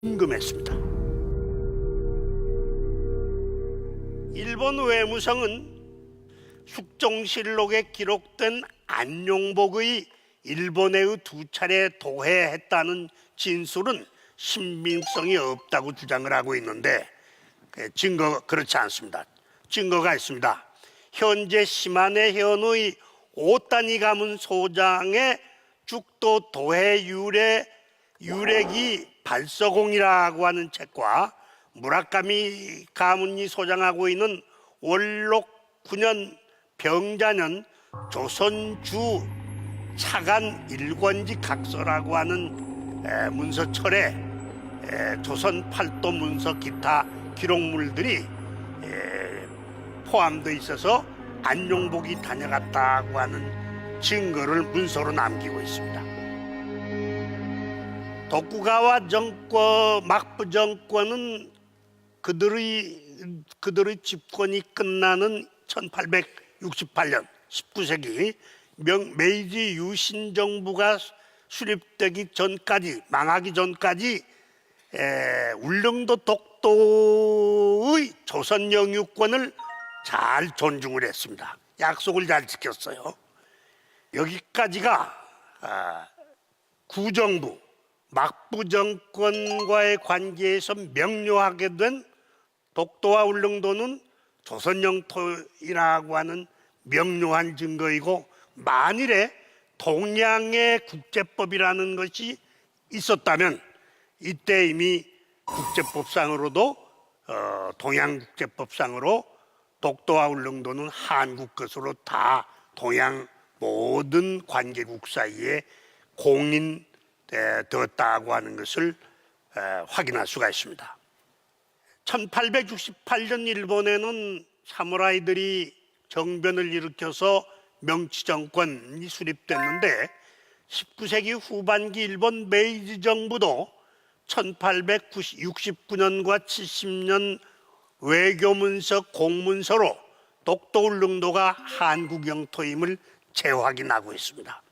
임금했습니다. 일본 외무성은 숙종실록에 기록된 안용복의 일본에 두 차례 도해했다는 진술은 신빙성이 없다고 주장을 하고 있는데 증거 그렇지 않습니다. 증거가 있습니다. 현재 시마네 현의 오타니 가문 소장의 죽도 도해 유래기 발서공이라고 하는 책과 무라카미 가문이 소장하고 있는 원록 9년 병자년 조선주 차간 일권지 각서라고 하는 문서철에 조선 팔도 문서 기타 기록물들이 포함되어 있어서 안용복이 다녀갔다고 하는 증거를 문서로 남기고 있습니다. 도쿠가와 정권, 막부 정권은 그들의 집권이 끝나는 1868년 19세기 메이지 유신 정부가 수립되기 전까지, 망하기 전까지 울릉도 독도의 조선 영유권을 잘 존중을 했습니다. 약속을 잘 지켰어요. 여기까지가 구정부 막부 정권과의 관계에서 명료하게 된 독도와 울릉도는 조선 영토이라고 하는 명료한 증거이고, 만일에 동양의 국제법이라는 것이 있었다면 이때 이미 국제법상으로도 동양국제법상으로 독도와 울릉도는 한국 것으로 다 동양 모든 관계국 사이에 공인되었다고 하는 것을 확인할 수가 있습니다. 1868년 일본에는 사무라이들이 정변을 일으켜서 명치정권이 수립됐는데 19세기 후반기 일본 메이지 정부도 1869년과 70년 외교문서 공문서로 독도 울릉도가 한국 영토임을 재확인하고 있습니다.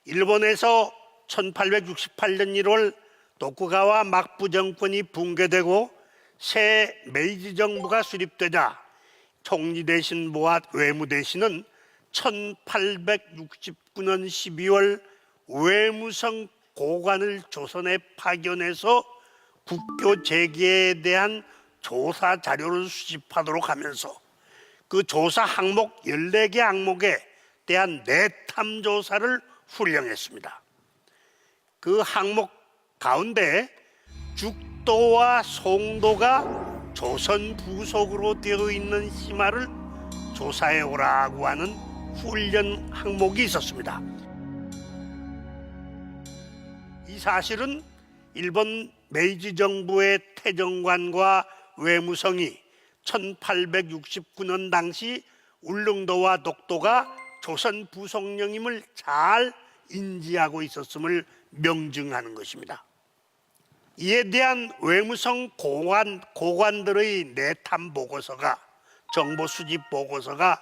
일본에서 1868년 1월 도쿠가와 막부 정권이 붕괴되고 새 메이지 정부가 수립되자 총리 대신 모아 외무 대신은 1869년 12월 외무성 고관을 조선에 파견해서 국교 재개에 대한 조사 자료를 수집하도록 하면서 그 조사 항목 14개 항목에 대한 내탐 조사를 훈령했습니다. 그 항목 가운데 죽도와 송도가 조선 부속으로 되어 있는 시마를 조사해 오라고 하는 훈련 항목이 있었습니다. 이 사실은 일본 메이지 정부의 태정관과 외무성이 1869년 당시 울릉도와 독도가 조선 부속령임을 잘 인지하고 있었음을 명증하는 것입니다. 이에 대한 외무성 고관들의 내탐 보고서가, 정보 수집 보고서가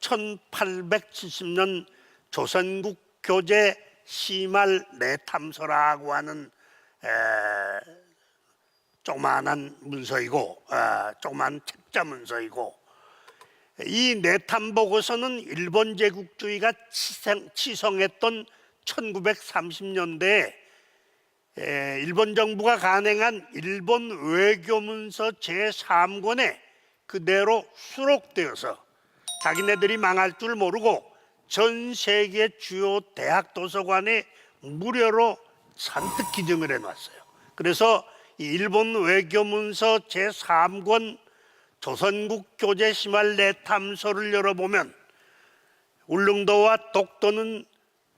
1870년 조선국 교재 시말 내탐서라고 하는 조그마한 문서이고, 조그마한 책자 문서이고, 이 내탐 보고서는 일본 제국주의가 치성했던 1930년대에 일본 정부가 간행한 일본 외교문서 제3권에 그대로 수록되어서 자기네들이 망할 줄 모르고 전 세계 주요 대학 도서관에 무료로 잔뜩 기증을 해놨어요. 그래서 이 일본 외교문서 제3권 조선국 교재 시말 내탐서를 열어보면 울릉도와 독도는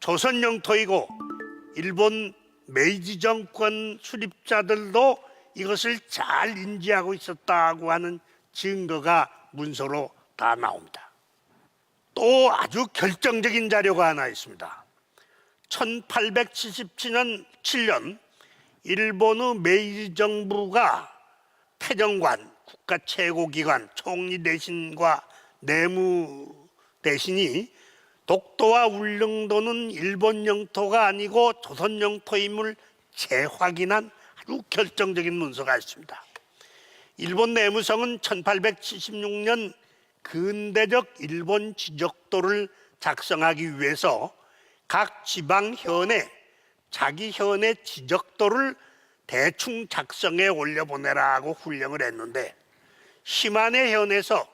조선 영토이고 일본 메이지 정권 수립자들도 이것을 잘 인지하고 있었다고 하는 증거가 문서로 다 나옵니다. 또 아주 결정적인 자료가 하나 있습니다. 1877년 일본의 메이지 정부가 태정관, 국가 최고기관, 총리 대신과 내무 대신이 독도와 울릉도는 일본 영토가 아니고 조선 영토임을 재확인한 아주 결정적인 문서가 있습니다. 일본 내무성은 1876년 근대적 일본 지적도를 작성하기 위해서 각 지방 현에 자기 현의 지적도를 대충 작성해 올려보내라고 훈령을 했는데, 시마네 현에서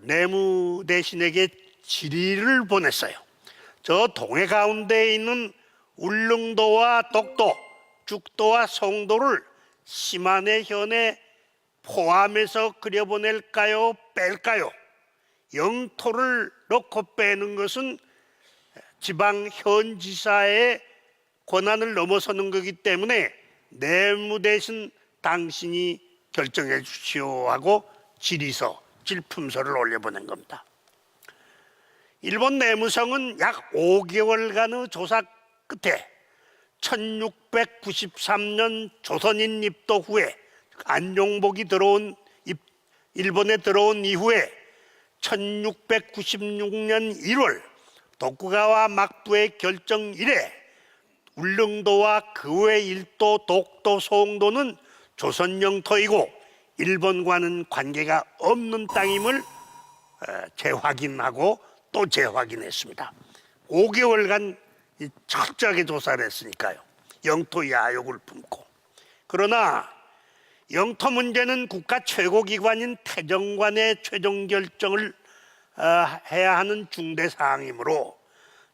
내무 대신에게 질의를 보냈어요. 저 동해 가운데에 있는 울릉도와 독도, 죽도와 송도를 시마네 현에 포함해서 그려보낼까요? 뺄까요? 영토를 넣고 빼는 것은 지방 현지사의 권한을 넘어서는 거기 때문에 내무 대신 당신이 결정해 주시오 하고 질의서, 질품서를 올려보낸 겁니다. 일본 내무성은 약 5개월간의 조사 끝에 1693년 조선인 입도 후에, 안용복이 일본에 들어온 이후에 1696년 1월 도쿠가와 막부의 결정 이래 울릉도와 그 외 일도, 독도, 송도는 조선 영토이고 일본과는 관계가 없는 땅임을 재확인하고 또 재확인했습니다. 5개월간 철저하게 조사를 했으니까요. 영토 야욕을 품고. 그러나 영토 문제는 국가 최고기관인 태정관의 최종 결정을 해야 하는 중대 사항이므로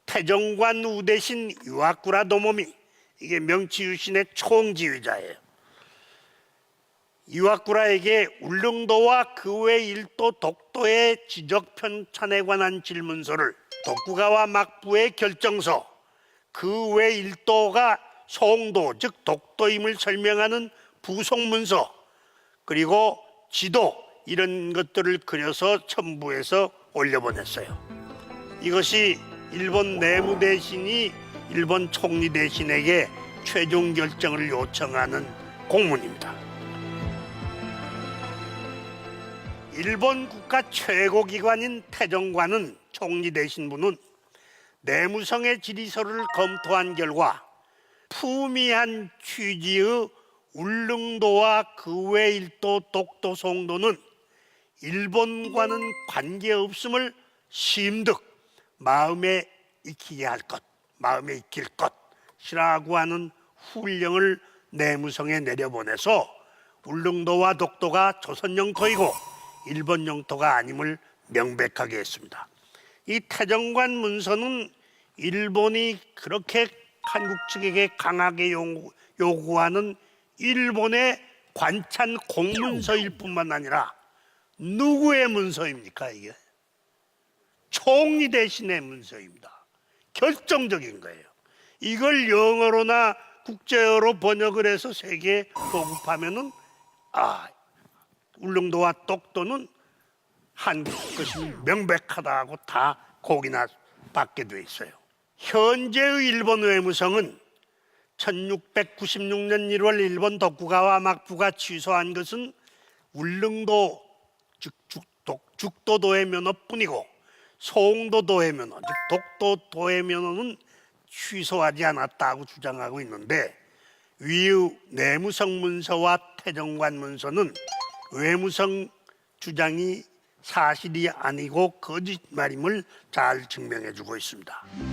태정관 우대신 유아쿠라 도모미, 이게 명치유신의 총지휘자예요. 유아쿠라에게 울릉도와 그 외 일도, 독도의 지적 편찬에 관한 질문서를 도쿠가와 막부의 결정서, 그 외 일도가 송도 즉 독도임을 설명하는 부속문서, 그리고 지도, 이런 것들을 그려서 첨부해서 올려보냈어요. 이것이 일본 내무 대신이 일본 총리 대신에게 최종 결정을 요청하는 공문입니다. 일본 국가 최고기관인 태정관은, 총리 대신부는 내무성의 질의서를 검토한 결과 푸미한 취지의 울릉도와 그 외 일도, 독도, 송도는 일본과는 관계없음을 심득 마음에 익히게 할 것, 마음에 익힐 것이라고 하는 훈령을 내무성에 내려보내서 울릉도와 독도가 조선 영토이고 일본 영토가 아님을 명백하게 했습니다. 이 태정관 문서는 일본이 그렇게 한국 측에게 강하게 요구하는 일본의 관찬 공문서일 뿐만 아니라 누구의 문서입니까? 이게 총리 대신의 문서입니다. 결정적인 거예요. 이걸 영어로나 국제어로 번역을 해서 세계에 보급하면은 울릉도와 독도는 한국 것이 명백하다고 다 공이나 받게 돼 있어요. 현재의 일본 외무성은 1696년 1월 일본 도쿠가와 막부가 취소한 것은 울릉도 즉 죽도 도의 면허뿐이고 송도 도의 면허 즉 독도 도의 면허는 취소하지 않았다고 주장하고 있는데, 위의 내무성 문서와 태정관 문서는 외무성 주장이 사실이 아니고 거짓말임을 잘 증명해 주고 있습니다.